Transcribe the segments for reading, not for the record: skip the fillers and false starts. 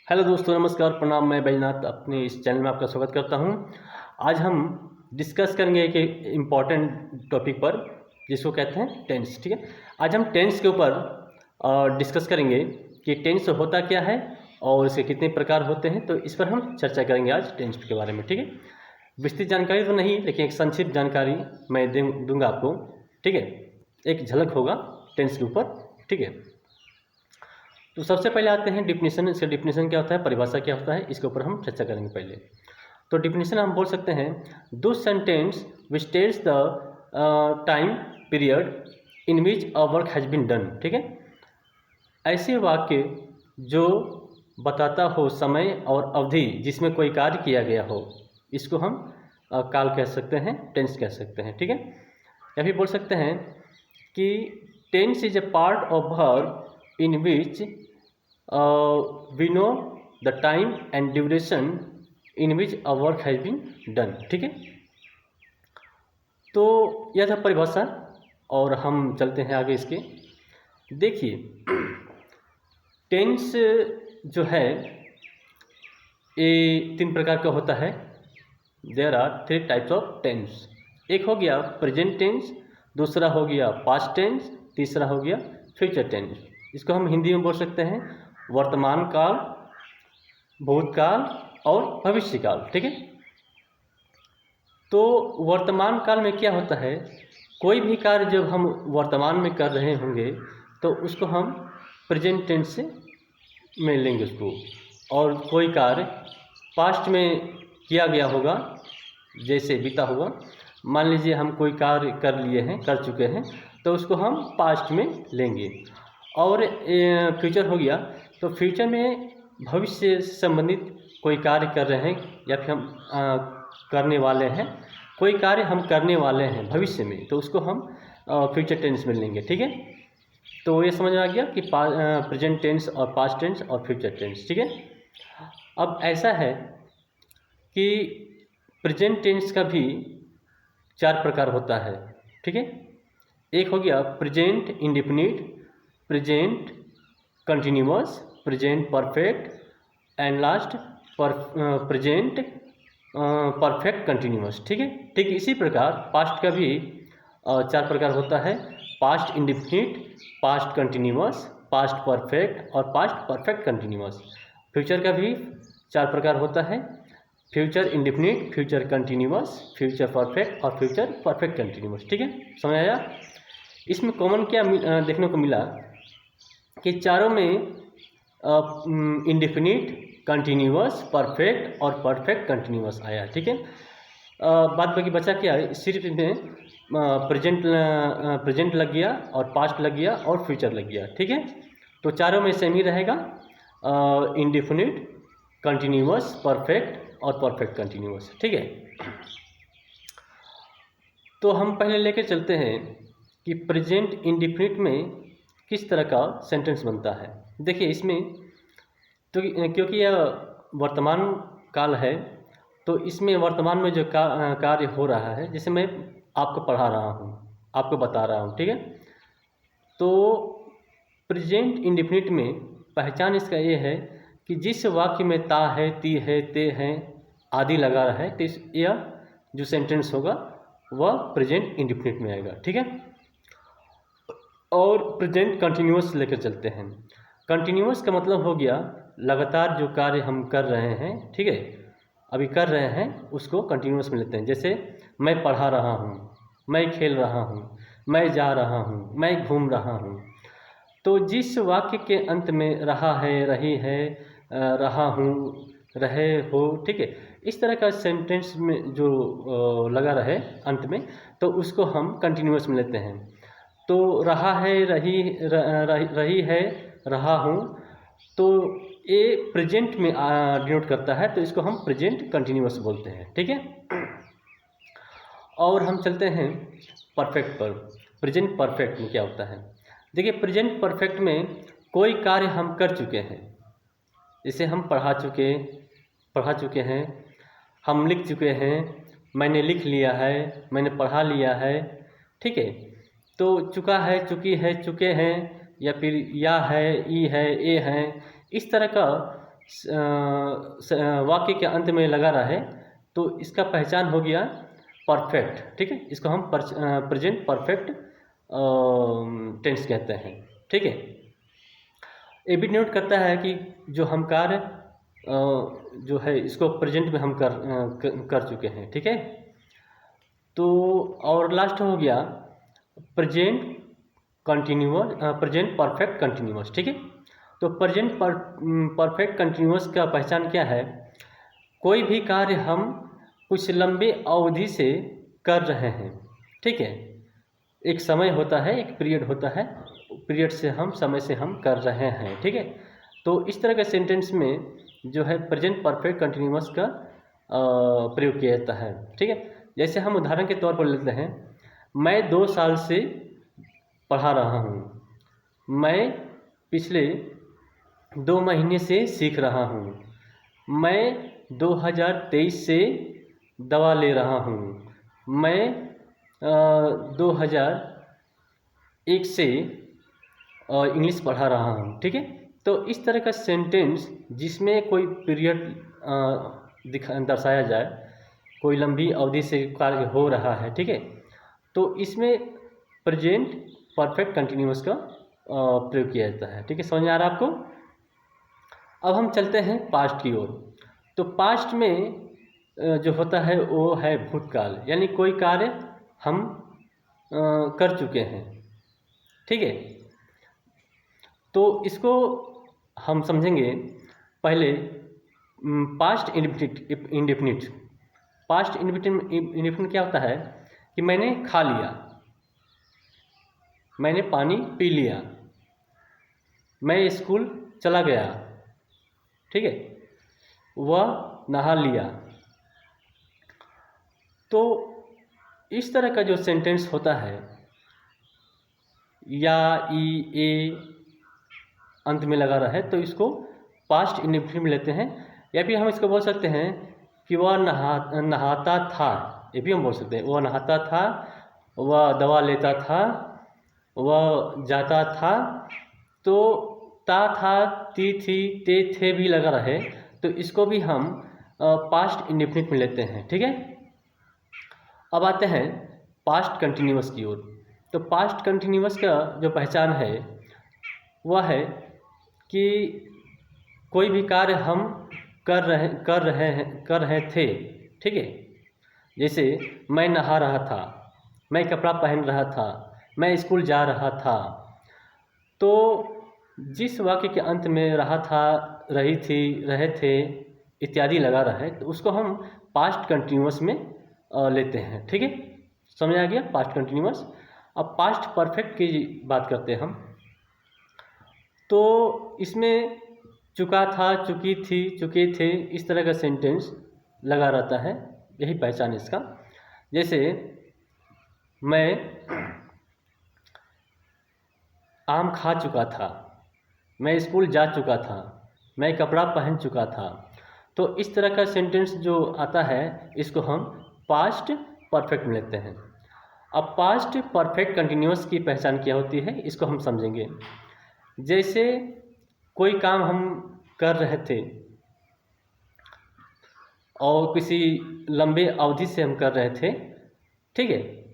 Hello दोस्तों, नमस्कार, प्रणाम। मैं बैजनाथ अपने इस चैनल में आपका स्वागत करता हूं। आज हम डिस्कस करेंगे एक इम्पॉर्टेंट टॉपिक पर जिसको कहते हैं टेंस। ठीक है, आज हम टेंस के ऊपर डिस्कस करेंगे कि टेंस होता क्या है और इसके कितने प्रकार होते हैं। तो इस पर हम चर्चा करेंगे आज टेंस के बारे में। ठीक है, विस्तृत जानकारी तो नहीं, लेकिन एक संक्षिप्त जानकारी मैं दूंगा आपको। ठीक है, एक झलक होगा टेंस के ऊपर। ठीक है, तो सबसे पहले आते हैं डिफिनीशन। इसका डिफिनीशन क्या होता है, परिभाषा क्या होता है, इसके ऊपर हम चर्चा करेंगे पहले। तो डिफिनीशन हम बोल सकते हैं, दो sentence which tells the time period in which a work has been done. ठीक है, ऐसे वाक्य जो बताता हो समय और अवधि जिसमें कोई कार्य किया गया हो, इसको हम काल कह सकते हैं, टेंस कह सकते हैं। ठीक है, या फिर बोल सकते हैं कि tense is a part of verb in which we know the time and duration in which a work has been done। ठीक है, तो यह था परिभाषा और हम चलते हैं आगे इसके। देखिए, टेंस जो है ये तीन प्रकार का होता है। There are three types of tense. एक हो गया प्रेजेंट टेंस, दूसरा हो गया पास्ट टेंस, तीसरा हो गया फ्यूचर टेंस। इसको हम हिंदी में बोल सकते हैं वर्तमान काल, भूतकाल और भविष्य काल। ठीक है, तो वर्तमान काल में क्या होता है, कोई भी कार्य जब हम वर्तमान में कर रहे होंगे तो उसको हम प्रेजेंट टेंस से में लेंगे उसको। और कोई कार्य पास्ट में किया गया होगा, जैसे बीता हुआ, मान लीजिए हम कोई कार्य कर लिए हैं, कर चुके हैं, तो उसको हम पास्ट में लेंगे। और फ्यूचर हो गया, तो फ्यूचर में भविष्य से संबंधित कोई कार्य कर रहे हैं या फिर हम करने वाले हैं, कोई कार्य हम करने वाले हैं भविष्य में, तो उसको हम फ्यूचर टेंस में लेंगे। ठीक है, तो ये समझ में आ गया कि प्रेजेंट टेंस और पास्ट टेंस और फ्यूचर टेंस। ठीक है, अब ऐसा है कि प्रेजेंट टेंस का भी चार प्रकार होता है। ठीक है, एक हो गया present indefinite, present continuous, present perfect and last present perfect continuous. ठीक है, ठीक इसी प्रकार पास्ट का भी चार प्रकार होता है, past indefinite, past continuous, past perfect और पास्ट परफेक्ट कंटिन्यूअस। फ्यूचर का भी चार प्रकार होता है, future indefinite, future continuous, future perfect और फ्यूचर परफेक्ट कंटिन्यूअस। ठीक है, समझ आया। इसमें कॉमन क्या देखने को मिला कि चारों में इंडेफिनिट, कंटिन्यूअस, परफेक्ट और परफेक्ट कंटिन्यूअस आया। ठीक है, बात बाकी बचा क्या है, सिर्फ इसमें प्रेजेंट लग गया और पास्ट लग गया और फ्यूचर लग गया। ठीक है, तो चारों में सेम ही रहेगा, इंडेफिनिट, कंटिन्यूअस, परफेक्ट और परफेक्ट कंटिन्यूअस। ठीक है, तो हम पहले लेकर चलते हैं कि प्रेजेंट इंडेफिनिट में किस तरह का सेंटेंस बनता है। देखिए, इसमें तो क्योंकि यह वर्तमान काल है, तो इसमें वर्तमान में जो कार्य हो रहा है, जैसे मैं आपको पढ़ा रहा हूँ, आपको बता रहा हूँ। ठीक है, तो प्रेजेंट इंडेफिनिट में पहचान इसका ये है कि जिस वाक्य में ता है, ती है, ते हैं आदि लगा रहा है, तो यह जो सेंटेंस होगा वह प्रेजेंट इंडेफिनिट में आएगा। ठीक है, और प्रेजेंट कंटिन्यूअस लेकर चलते हैं। कंटिन्यूअस का मतलब हो गया लगातार जो कार्य हम कर रहे हैं। ठीक है, अभी कर रहे हैं उसको कंटिन्यूअस में लेते हैं। जैसे मैं पढ़ा रहा हूँ, मैं खेल रहा हूँ, मैं जा रहा हूँ, मैं घूम रहा हूँ। तो जिस वाक्य के अंत में रहा है, रही है, रहा हूँ, रहे हो, ठीक है, इस तरह का सेंटेंस में जो लगा रहे अंत में, तो उसको हम कंटिन्यूअस में लेते हैं। तो रहा है, रही है, रहा हूँ, तो ये प्रेजेंट में डिनोट करता है, तो इसको हम प्रेजेंट कंटिन्यूअस बोलते हैं। ठीक है, और हम चलते हैं परफेक्ट पर। प्रेजेंट परफेक्ट में क्या होता है, देखिए, प्रेजेंट परफेक्ट में कोई कार्य हम कर चुके हैं, जैसे हम पढ़ा चुके हैं, हम लिख चुके हैं, मैंने लिख लिया है, मैंने पढ़ा लिया है। ठीक है, तो चुका है, चुकी है, चुके हैं, या फिर या है, ई है, ए है, इस तरह का वाक्य के अंत में लगा रहे तो इसका पहचान हो गया परफेक्ट। ठीक है, इसको हम प्रेजेंट परफेक्ट टेंस कहते हैं। ठीक है, ये भी नोट करता है कि जो हम कार्य जो है इसको प्रेजेंट में हम कर चुके हैं। ठीक है, तो और लास्ट हो गया present continuous, present perfect continuous. ठीक है, तो प्रेजेंट परफेक्ट कंटिन्यूअस का पहचान क्या है? कोई भी कार्य हम कुछ लंबे अवधि से कर रहे हैं। ठीक है, एक समय होता है, एक पीरियड होता है, पीरियड से हम समय से हम कर रहे हैं। ठीक है, तो इस तरह के सेंटेंस में जो है प्रेजेंट परफेक्ट कंटिन्यूअस का प्रयोग किया जाता है। ठीक है, जैसे हम उदाहरण के तौर पर लेते हैं, मैं 2 साल से पढ़ा रहा हूँ, मैं पिछले 2 महीने से सीख रहा हूँ, मैं 2023 से दवा ले रहा हूँ, मैं 2001 से इंग्लिश पढ़ा रहा हूँ। ठीक है, तो इस तरह का सेंटेंस जिसमें कोई पीरियड दर्शाया जाए, कोई लंबी अवधि से कार्य हो रहा है। ठीक है, तो इसमें प्रेजेंट परफेक्ट कंटिन्यूअस का प्रयोग किया जाता है। ठीक है, समझ में आ रहा है आपको? अब हम चलते हैं पास्ट की ओर। तो पास्ट में जो होता है वो है भूतकाल, यानी कोई कार्य हम कर चुके हैं। ठीक है, तो इसको हम समझेंगे पहले पास्ट इंडेफिनिट। पास्ट इंडेफिनिट क्या होता है कि मैंने खा लिया, मैंने पानी पी लिया, मैं स्कूल चला गया। ठीक है, वह नहा लिया। तो इस तरह का जो सेंटेंस होता है, या ई ए अंत में लगा रहा है, तो इसको पास्ट इंडेफिनिट में लेते हैं। या फिर हम इसको बोल सकते हैं कि वह नहाता था, ये भी हम बोल सकते हैं। वह नहाता था, वह दवा लेता था, वह जाता था। तो ता था, ती थी, ते थे भी लगा रहे, तो इसको भी हम पास्ट इंडेफिनिट में लेते हैं। ठीक है, अब आते हैं पास्ट कंटिन्यूअस की ओर। तो पास्ट कंटिन्यूअस का जो पहचान है वह है कि कोई भी कार्य हम कर रहे थे। ठीक है, जैसे मैं नहा रहा था, मैं कपड़ा पहन रहा था, मैं स्कूल जा रहा था। तो जिस वाक्य के अंत में रहा था, रही थी, रहे थे इत्यादि लगा रहा है, तो उसको हम पास्ट कंटिन्यूअस में लेते हैं। ठीक है, समझ आ गया पास्ट कंटिन्यूअस। अब पास्ट परफेक्ट की बात करते हैं हम। तो इसमें चुका था, चुकी थी, चुके थे, इस तरह का सेंटेंस लगा रहता है, यही पहचान इसका। जैसे मैं आम खा चुका था, मैं स्कूल जा चुका था, मैं कपड़ा पहन चुका था। तो इस तरह का सेंटेंस जो आता है इसको हम पास्ट परफेक्ट में लेते हैं। अब पास्ट परफेक्ट कंटिन्यूअस की पहचान क्या होती है इसको हम समझेंगे। जैसे कोई काम हम कर रहे थे और किसी लंबे अवधि से हम कर रहे थे। ठीक है,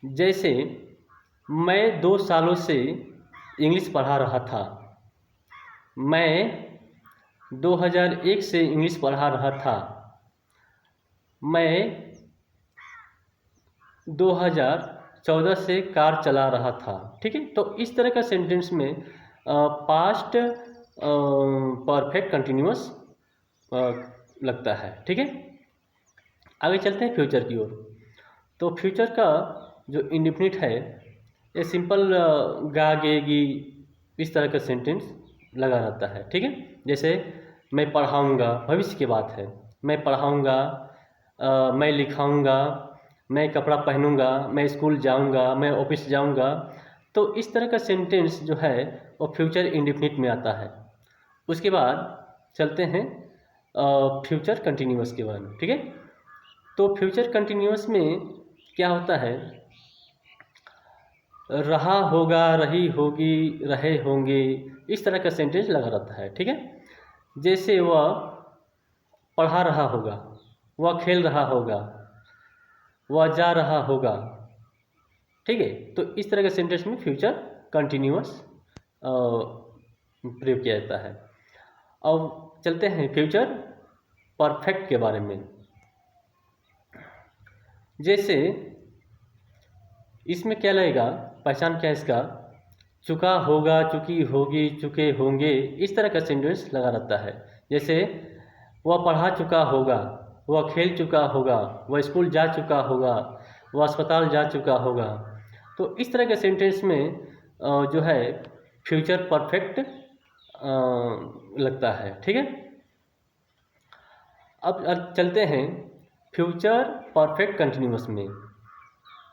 जैसे मैं 2 सालों से इंग्लिश पढ़ा रहा था, मैं 2001 से इंग्लिश पढ़ा रहा था, मैं 2014 से कार चला रहा था। ठीक है, तो इस तरह का सेंटेंस में पास्ट परफेक्ट कंटिन्यूअस लगता है। ठीक है, आगे चलते हैं फ्यूचर की ओर। तो फ्यूचर का जो इंडेफिनिट है ये सिंपल गा गे गी इस तरह का सेंटेंस लगा रहता है। ठीक है, जैसे मैं पढ़ाऊँगा, भविष्य की बात है, मैं पढ़ाऊँगा, मैं लिखाऊँगा, मैं कपड़ा पहनूँगा, मैं स्कूल जाऊँगा, मैं ऑफिस जाऊँगा। तो इस तरह का सेंटेंस जो है वो फ्यूचर इंडेफिनिट में आता है। उसके बाद चलते हैं फ्यूचर कंटिन्यूअस के बारे में। ठीक है, तो फ्यूचर कंटिन्यूअस में क्या होता है, रहा होगा, रही होगी, रहे होंगे, इस तरह का सेंटेंस लगा रहता है। ठीक है, जैसे वह पढ़ा रहा होगा, वह खेल रहा होगा, वह जा रहा होगा। ठीक है, तो इस तरह के सेंटेंस में फ्यूचर कंटिन्यूअस प्रयोग किया जाता है। अब चलते हैं फ्यूचर परफेक्ट के बारे में। जैसे इसमें क्या लगेगा, पहचान क्या है इसका, चुका होगा, चुकी होगी, चुके होंगे, इस तरह का सेंटेंस लगा रहता है। जैसे वह पढ़ा चुका होगा, वह खेल चुका होगा, वह स्कूल जा चुका होगा, वह अस्पताल जा चुका होगा। तो इस तरह के सेंटेंस में जो है फ्यूचर परफेक्ट लगता है। ठीक है, अब चलते हैं फ्यूचर परफेक्ट कंटिन्यूअस में।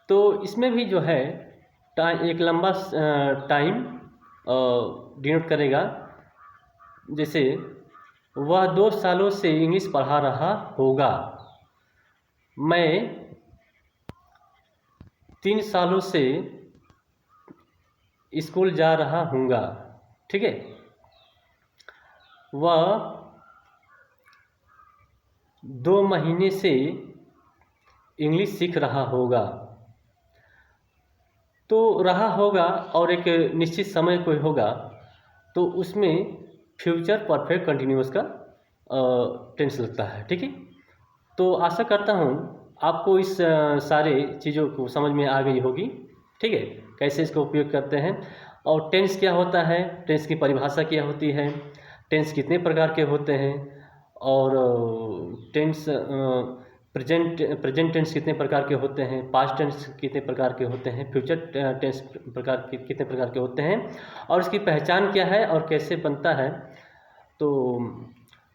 तो इसमें भी जो है एक लंबा टाइम डिनोट करेगा। जैसे वह 2 सालों से इंग्लिश पढ़ा रहा होगा, मैं 3 सालों से स्कूल जा रहा हूँगा। ठीक है, वह 2 महीने से इंग्लिश सीख रहा होगा। तो रहा होगा और एक निश्चित समय कोई होगा, तो उसमें फ्यूचर परफेक्ट कंटिन्यूअस का टेंस लगता है। ठीक है, तो आशा करता हूँ आपको इस सारे चीज़ों को समझ में आ गई होगी। ठीक है, कैसे इसका उपयोग करते हैं और टेंस क्या होता है, टेंस की परिभाषा क्या होती है, टेंस कितने प्रकार के होते हैं, और टेंस प्रेजेंट टेंस कितने प्रकार के होते हैं, पास्ट टेंस कितने प्रकार के होते हैं, फ्यूचर टेंस कितने प्रकार के होते हैं, और इसकी पहचान क्या है और कैसे बनता है। तो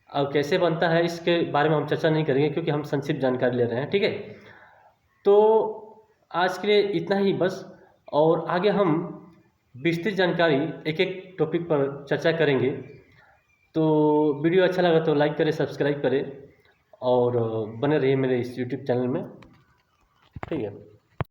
अब कैसे बनता है इसके बारे में हम चर्चा नहीं करेंगे, क्योंकि हम संक्षिप्त जानकारी ले रहे हैं। ठीक है, तो आज के लिए इतना ही बस, और आगे हम विस्तृत जानकारी एक एक टॉपिक पर चर्चा करेंगे। तो वीडियो अच्छा लगा तो लाइक करें, सब्सक्राइब करें और बने रहिए मेरे इस यूट्यूब चैनल में। ठीक है।